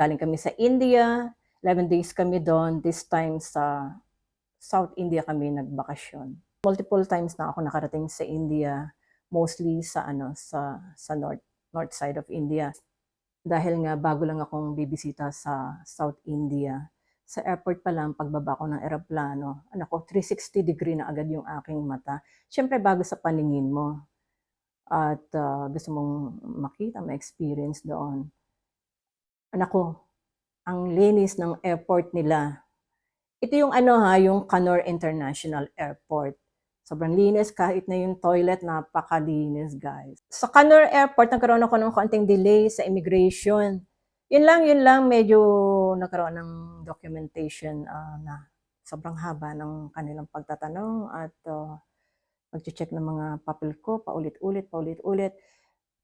Galing kami sa India, 11 days kami do'n. This time sa South India kami nagbakasyon. Multiple times na ako nakarating sa India, mostly sa ano, sa north side of India. Dahil nga bago lang akong bibisita sa South India. Sa airport pa lang pagbaba ko ng eroplano, naku 360 degree na agad yung aking mata. Siyempre bago sa paningin mo at, gusto mong makita, ma-experience doon. Naku, ang linis ng airport nila. Ito yung ano yung Kannur International Airport. Sobrang linis kahit na yung toilet napakalinis guys. Sa Kannur Airport nagkaroon ako ng konting delay sa immigration. Yun lang medyo nagkaroon ng documentation na sobrang haba ng kanilang pagtatanong at pagche-check ng mga papel ko paulit-ulit.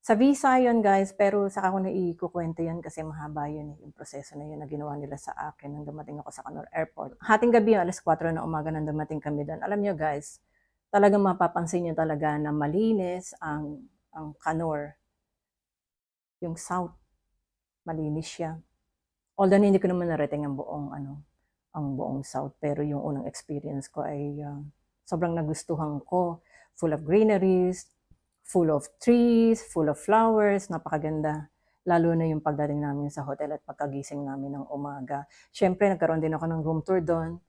Sa visa yun guys, pero saka ko na ikukuwento yun kasi mahaba yun yung proseso na yun na ginawa nila sa akin nung dumating ako sa Kannur Airport. Hating gabi yun, 4:00 ng umaga nang dumating kami doon. Alam niyo guys, talagang mapapansin niyo talaga na malinis ang Kannur. Yung South, malinis siya. Although hindi ko naman narating ang buong South, pero yung unang experience ko ay sobrang nagustuhan ko. Full of greeneries, full of trees, full of flowers, napakaganda. Lalo na yung pagdating namin sa hotel at pagkagising namin ng umaga. Siyempre, nagkaroon din ako ng room tour doon.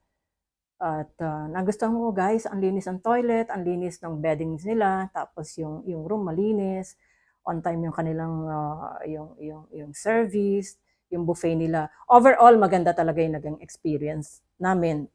At nagustuhan ko guys, ang linis ng toilet, ang linis ng beddings nila, tapos yung room malinis, on time yung kanilang yung service, yung buffet nila. Overall, maganda talaga yung naging experience namin.